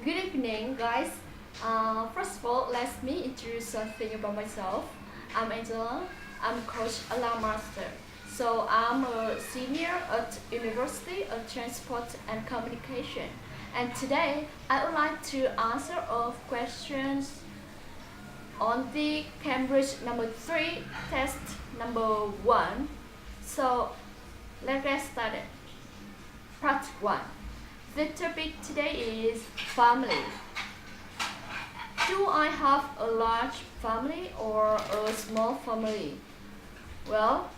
Good evening, guys. First of all, let me introduce something about myself. I'm Angela. I'm Coach Alarm Master. So I'm a senior at University of Transport and Communication. And today, I would like to answer all questions on the Cambridge number 3 test number 1. So let's get started. Part 1. The topic today is family. Do I have a large family or a small family? Well,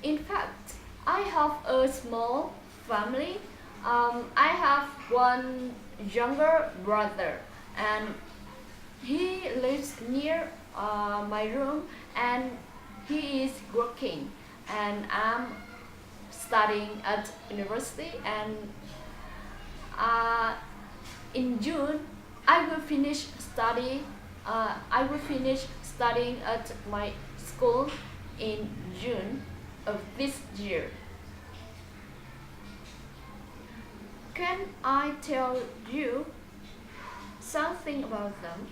in fact, I have a small family. I have one younger brother, and he lives near my room, and he is working, and I'm studying at university, and uh, in June I will finish study. I will finish studying at my school in June of this year. Can I tell you something about them?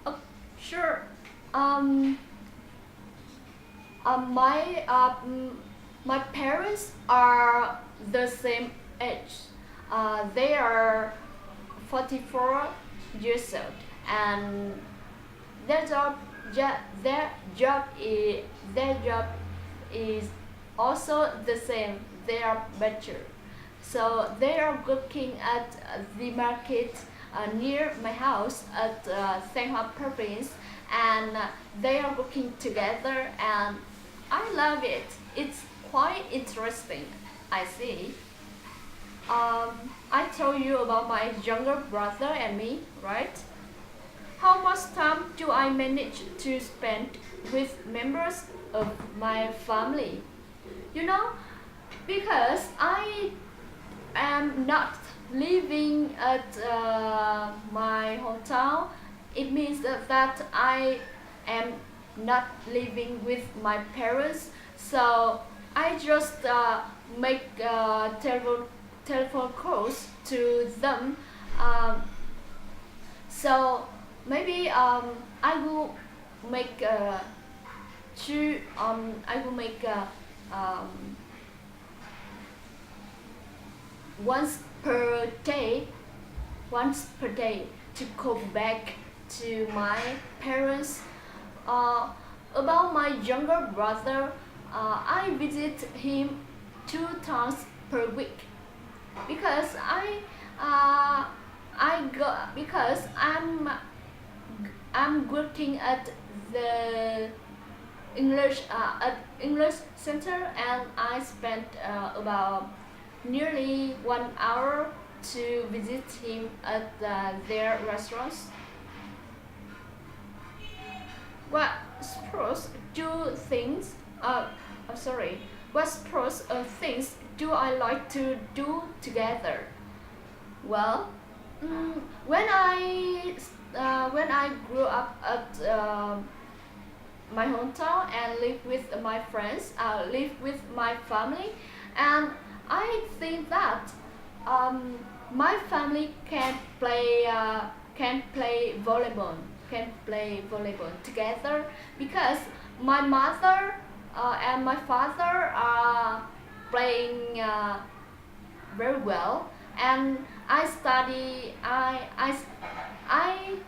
Oh, sure. Um, my my parents are the same age. They are 44 years old, and their job, their job is also the same. They are better, so they are working at the market near my house at Thanh province, and they are working together, and I love it. It's quite interesting. I see. I told you about my younger brother and me, right? How much time do I manage to spend with members of my family? You know, because I am not living at my hometown, it means that I am not living with my parents. So I just make telephone calls to them. Um, so maybe I will make I will make once per day, once per day to go back to my parents. Uh, about my younger brother, I visit him 2 times per week because because I'm working at the English center, and I spent about nearly 1 hour to visit him at their restaurants. What sports do things? Sorry. What sports things do I like to do together? Well, when I grew up at my hometown and live with my friends, live with my family, and I think that my family can play volleyball, can play volleyball together because my mother and my father are playing very well, and I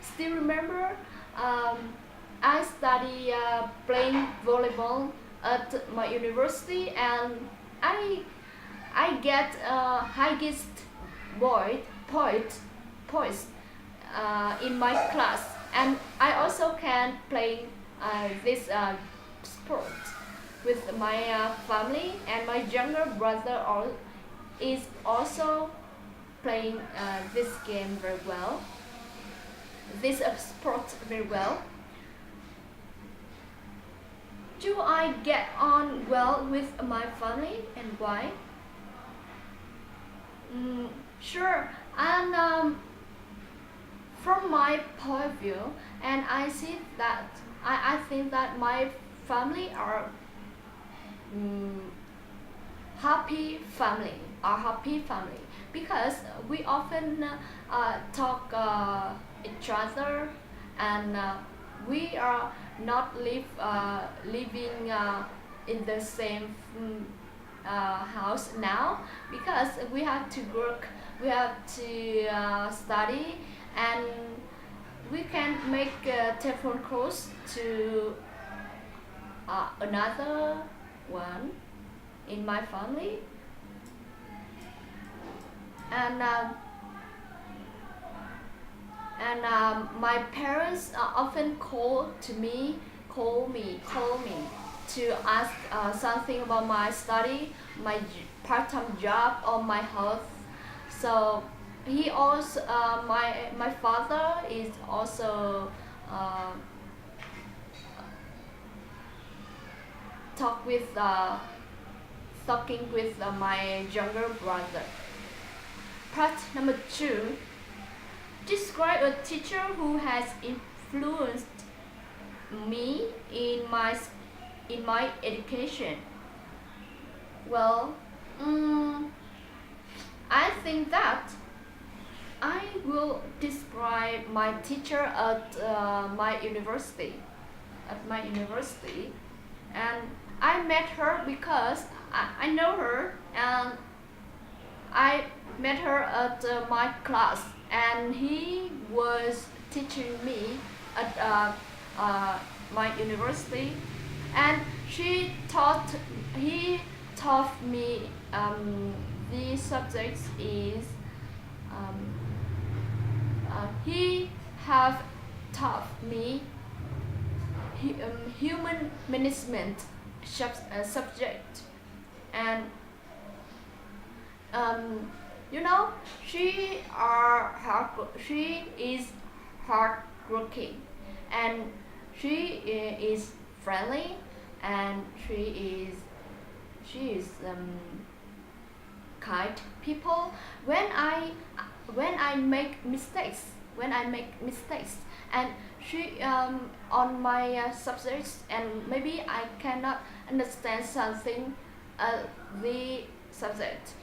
still remember I study playing volleyball at my university, and I I get highest point point points in my class, and I also can play this sport with my family, and my younger brother is also playing this game very well, this sport very well. Do I get on well with my family, and why? Mm, sure, and from my point of view, and I think that my family are mm, happy family, because we often talk each other, and we are not living in the same house now, because we have to work, we have to study, and we can make telephone calls to another one in my family. And my parents often call me to ask something about my study, my part-time job, or my health. So he also my father is also uh, talk with talking with my younger brother. Part number 2. Describe a teacher who has influenced me in my education. Well, I think that I will describe my teacher at my university. At my university, and I met her because I know her, and I met her at my class, and he was teaching me at my university, and he taught me the subjects is he have taught me human management subject, and you know, she is hardworking, and she is friendly, and she is kind people. When I make mistakes, and she on my subjects, and maybe I cannot understand something the subject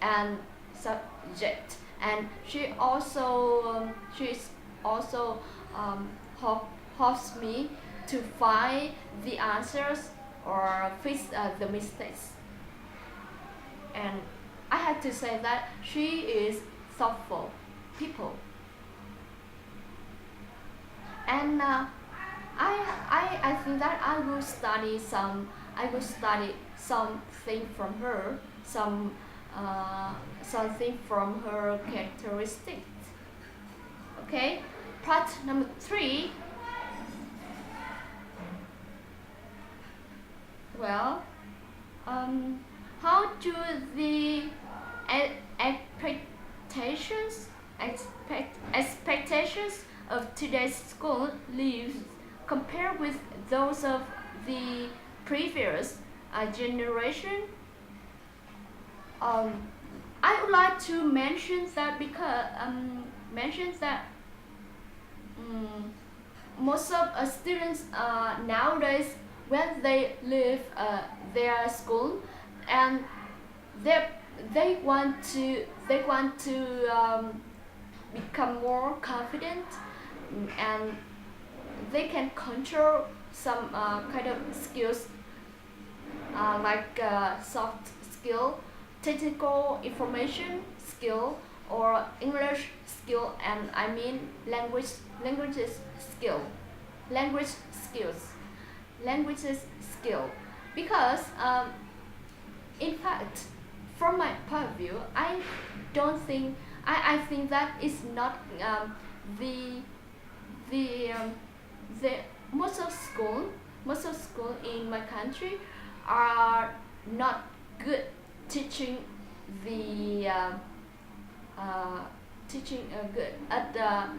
and subject, and she's also helps me to find the answers or fix the mistakes. And I have to say that she is thoughtful people. And I think that I will study something from her, something from her characteristics. Okay, part number 3. Well, how do the expectations of today's school lives compare with those of the previous generation? I would like to mention that because most of students nowadays, when they leave their school, and they want to become more confident, and they can control some kind of skills like soft skill, technical information skill, or English skill, and I mean languages skill, languages skill, because in fact, from my point of view, I don't think I think that is not the most of school in my country are not good teaching the good at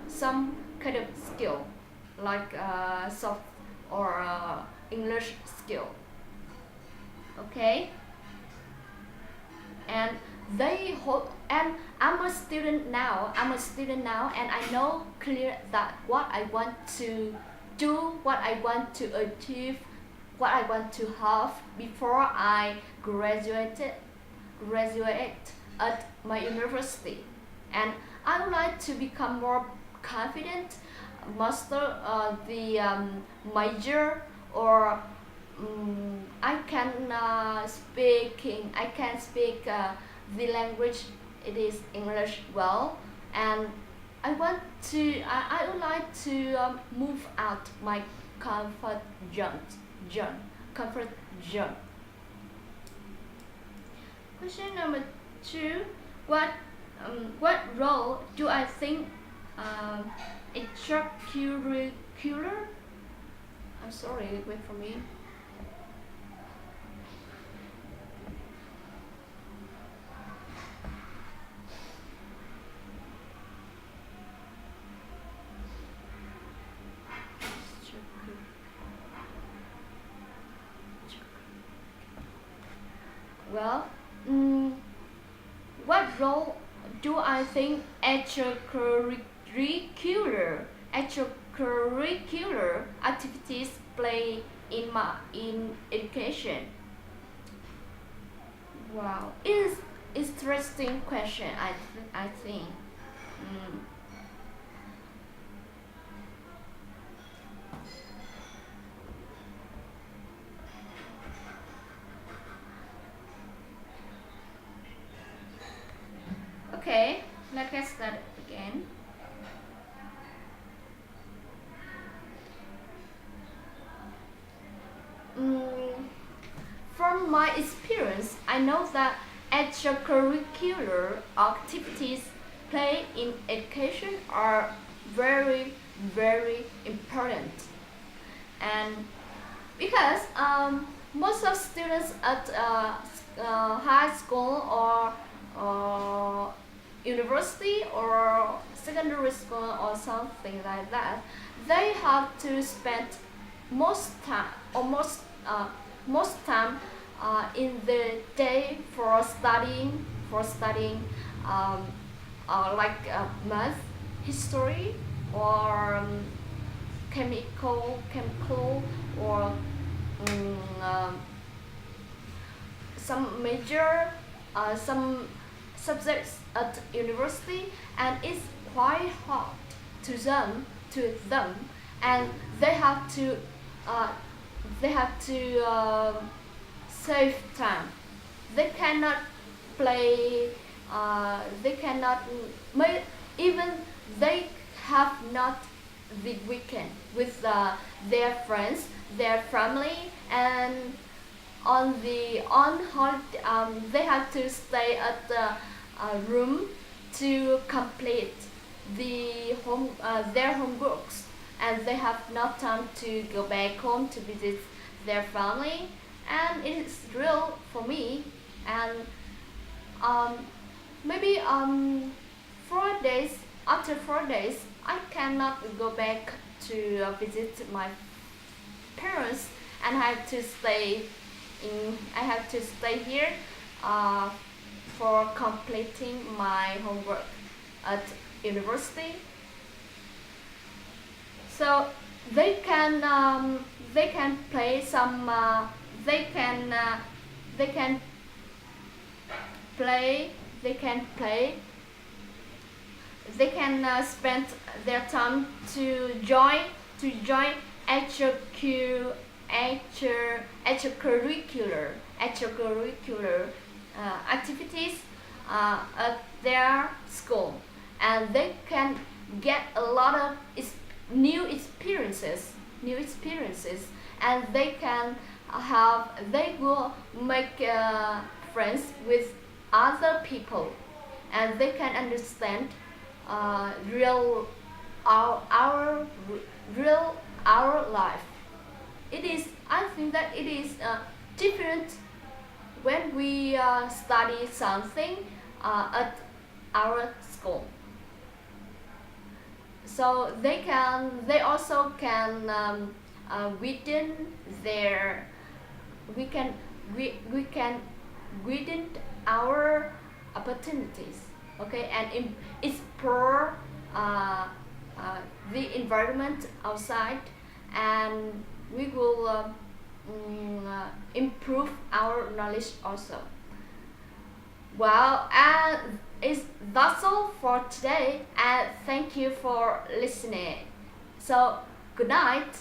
some kind of skill like soft or English skill. Okay, and they hope, and I'm a student now, and I know clear that what I want to do, what I want to achieve, what I want to have before I graduate at my university. and I would like to become more confident, master the major, or I can speak the language, it is English well, and I would like to move out my comfort zone zone comfort zone. Question number two: what role do I think extracurricular? I'm sorry, wait for me. Well, mm, what role do I think extracurricular activities play in education? Wow, it is interesting question. I think. Mm, okay, let's get started again. Mm, from my experience, I know that extracurricular activities play in education are very, very important. And because most of students at high school or university or secondary school or something like that, they have to spend most most time in the day for studying um, like math, history, or chemical, or um, um, some major some subjects at university, and it's quite hard to them, and they have to uh, they have to save time. They cannot play. They cannot may, even they have not the weekend with their friends, their family, and on holiday, they have to stay at the room to complete their homeworks, and they have no time to go back home to visit their family, and it is real for me. And um, maybe 4 days after 4 days I cannot go back to visit my parents, and I have to stay here uh, for completing my homework at university. So they can play some they can play they can play they can spend their time to join extracurricular extracurricular activities at their school, and they can get a lot of new experiences, and they will make friends with other people, and they can understand real our real our life. It is I think that it is different when we study something at our school. So they also can widen their we can widen our opportunities, okay, and explore uh, the environment outside, and we will improve our knowledge also. Well, That's all for today, and thank you for listening. So, good night.